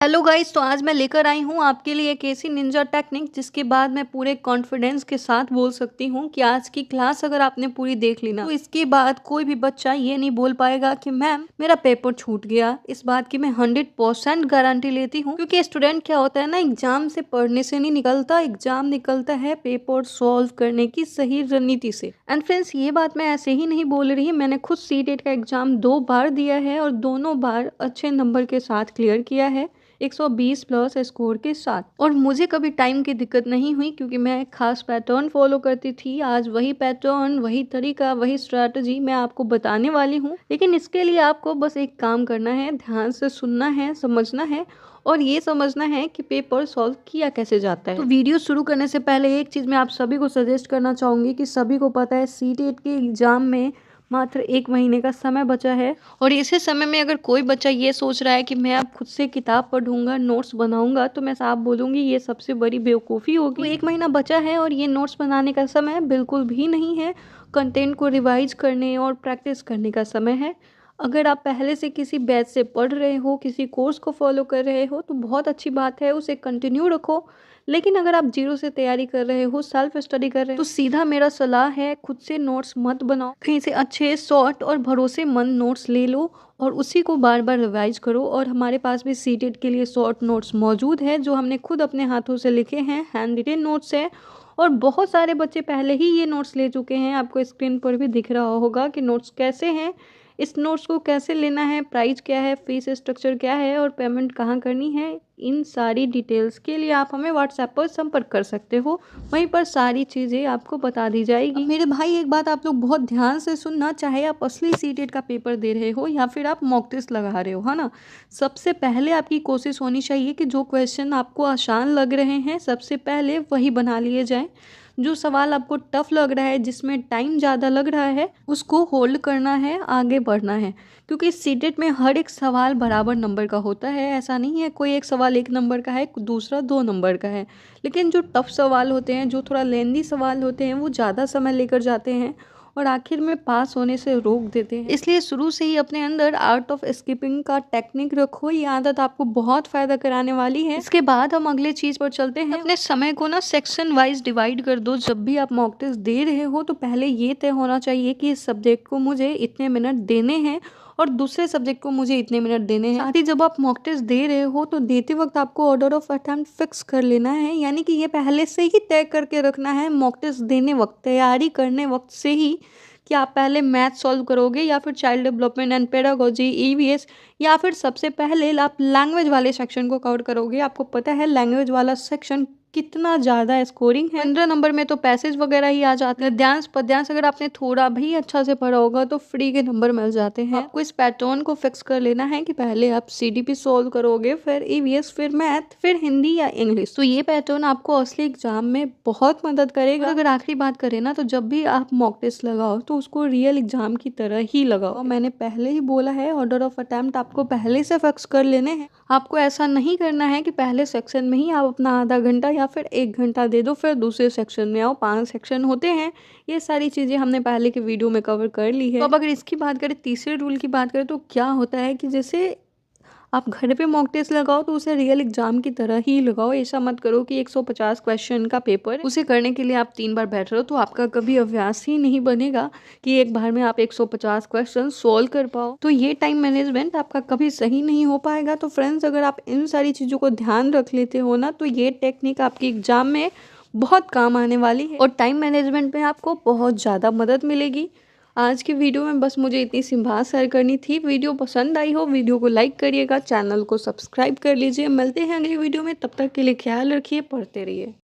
Hello guys, तो आज मैं लेकर आई हूँ आपके लिए एक ऐसी निंजा टेक्निक जिसके बाद मैं पूरे कॉन्फिडेंस के साथ बोल सकती हूँ कि आज की क्लास अगर आपने पूरी देख ली ना तो इसके बाद कोई भी बच्चा ये नहीं बोल पाएगा कि मैम मेरा पेपर छूट गया। इस बात की मैं 100% गारंटी लेती हूँ, क्योंकि स्टूडेंट क्या होता है ना, एग्जाम से पढ़ने से नहीं निकलता, एग्जाम निकलता है पेपर सॉल्व करने की सही रणनीति से। एंड फ्रेंड्स, ये बात मैं ऐसे ही नहीं बोल रही, मैंने खुद सीटेट का एग्जाम 2 बार दिया है और दोनों बार अच्छे नंबर के साथ क्लियर किया है, 120 प्लस स्कोर के साथ। और मुझे कभी टाइम की दिक्कत नहीं हुई, क्योंकि मैं एक खास पैटर्न फॉलो करती थी। आज वही पैटर्न, वही तरीका, वही स्ट्रैटेजी मैं आपको बताने वाली हूँ। लेकिन इसके लिए आपको बस एक काम करना है, ध्यान से सुनना है, समझना है और ये समझना है कि पेपर सॉल्व किया कैसे जाता है। तो वीडियो शुरू करने से पहले एक चीज़ मैं आप सभी को सजेस्ट करना चाहूँगी कि सभी को पता है सीटेट के एग्जाम में मात्र 1 महीने का समय बचा है, और इसी समय में अगर कोई बच्चा ये सोच रहा है कि मैं अब खुद से किताब पढ़ूंगा, नोट्स बनाऊंगा, तो मैं साफ बोलूँगी ये सबसे बड़ी बेवकूफ़ी होगी। तो 1 महीना बचा है और ये नोट्स बनाने का समय बिल्कुल भी नहीं है, कंटेंट को रिवाइज करने और प्रैक्टिस करने का समय है। अगर आप पहले से किसी बैच से पढ़ रहे हो, किसी कोर्स को फॉलो कर रहे हो तो बहुत अच्छी बात है, उसे कंटिन्यू रखो। लेकिन अगर आप जीरो से तैयारी कर रहे हो, सेल्फ स्टडी कर रहे हो, तो सीधा मेरा सलाह है खुद से नोट्स मत बनाओ, कहीं से अच्छे शॉर्ट और भरोसेमंद नोट्स ले लो और उसी को बार बार रिवाइज करो। और हमारे पास भी सीटेट के लिए शॉर्ट नोट्स मौजूद है जो हमने खुद अपने हाथों से लिखे हैं, हैंड रिटन नोट्स है। और बहुत सारे बच्चे पहले ही ये नोट्स ले चुके हैं, आपको स्क्रीन पर भी दिख रहा होगा कि नोट्स कैसे हैं, इस नोट्स को कैसे लेना है, प्राइस क्या है, फीस स्ट्रक्चर क्या है और पेमेंट कहाँ करनी है। इन सारी डिटेल्स के लिए आप हमें व्हाट्सएप पर संपर्क कर सकते हो, वहीं पर सारी चीज़ें आपको बता दी जाएगी। मेरे भाई, एक बात आप लोग बहुत ध्यान से सुनना, चाहे आप असली सीटेट का पेपर दे रहे हो या फिर आप मॉक टेस्ट लगा रहे हो, है ना। सबसे पहले आपकी कोशिश होनी चाहिए कि जो क्वेश्चन आपको आसान लग रहे हैं सबसे पहले वही बना लिए जाएं। जो सवाल आपको टफ लग रहा है, जिसमें टाइम ज़्यादा लग रहा है, उसको होल्ड करना है, आगे बढ़ना है। क्योंकि सीटेट में हर एक सवाल बराबर नंबर का होता है, ऐसा नहीं है कोई एक सवाल 1 नंबर का है, दूसरा 2 नंबर का है। लेकिन जो टफ सवाल होते हैं, जो थोड़ा लेंदी सवाल होते हैं, वो ज़्यादा समय लेकर जाते हैं और आखिर में पास होने से रोक देते हैं। इसलिए शुरू से ही अपने अंदर आर्ट ऑफ स्किपिंग का टेक्निक रखो, ये आदत आपको बहुत फायदा कराने वाली है। इसके बाद हम अगले चीज पर चलते हैं। अपने समय को ना सेक्शन वाइज डिवाइड कर दो। जब भी आप मॉक टेस्ट दे रहे हो तो पहले ये तय होना चाहिए कि इस सब्जेक्ट को मुझे इतने मिनट देने हैं और दूसरे सब्जेक्ट को मुझे इतने मिनट देने हैं। साथ ही जब आप मॉक टेस्ट दे रहे हो तो देते वक्त आपको ऑर्डर ऑफ अटेम्प्ट फिक्स कर लेना है, यानी कि ये पहले से ही तय करके रखना है मॉक टेस्ट देने वक्त, तैयारी करने वक्त से ही, कि आप पहले मैथ सॉल्व करोगे या फिर child development and pedagogy, EVS, या फिर सबसे पहले आप लैंग्वेज वाले सेक्शन को कवर करोगे। आपको पता है लैंग्वेज वाला सेक्शन कितना ज़्यादा स्कोरिंग है, 15 नंबर में तो पैसेज वगैरह ही आ जाते हैं। गद्यांश पद्यांश अगर आपने थोड़ा भी अच्छा से पढ़ा होगा तो फ्री के नंबर मिल जाते हैं। आपको इस पैटर्न को फिक्स कर लेना है कि पहले आप सीडीपी सॉल्व करोगे, फिर ईवीएस, फिर मैथ, फिर हिंदी या इंग्लिश। तो ये पैटर्न आपको असली एग्जाम में बहुत मदद करेगा। अगर आखिरी बात करें ना, तो जब भी आप मॉक टेस्ट लगाओ तो उसको रियल एग्जाम की तरह ही लगाओ। मैंने पहले ही बोला है, ऑर्डर ऑफ अटेम्प्ट आपको पहले से फिक्स कर लेने हैं। आपको ऐसा नहीं करना है कि पहले सेक्शन में ही आप अपना आधा घंटा या फिर 1 घंटा दे दो, फिर दूसरे सेक्शन में आओ। 5 सेक्शन होते हैं, ये सारी चीज़ें हमने पहले के वीडियो में कवर कर ली है। तो अब अगर इसकी बात करें, तीसरे रूल की बात करें, तो क्या होता है कि जैसे आप घर पे मॉक टेस्ट लगाओ तो उसे रियल एग्जाम की तरह ही लगाओ। ऐसा मत करो कि 150 क्वेश्चन का पेपर, उसे करने के लिए आप 3 बार बैठ रहे हो, तो आपका कभी अभ्यास ही नहीं बनेगा कि एक बार में आप 150 क्वेश्चन सोल्व कर पाओ। तो ये टाइम मैनेजमेंट आपका कभी सही नहीं हो पाएगा। तो फ्रेंड्स, अगर आप इन सारी चीज़ों को ध्यान रख लेते हो ना, तो ये टेक्निक आपकी एग्जाम में बहुत काम आने वाली है और टाइम मैनेजमेंट में आपको बहुत ज़्यादा मदद मिलेगी। आज की वीडियो में बस मुझे इतनी सी बात शेयर करनी थी। वीडियो पसंद आई हो, वीडियो को लाइक करिएगा, चैनल को सब्सक्राइब कर लीजिए। मिलते हैं अगली वीडियो में, तब तक के लिए ख्याल रखिए, पढ़ते रहिए।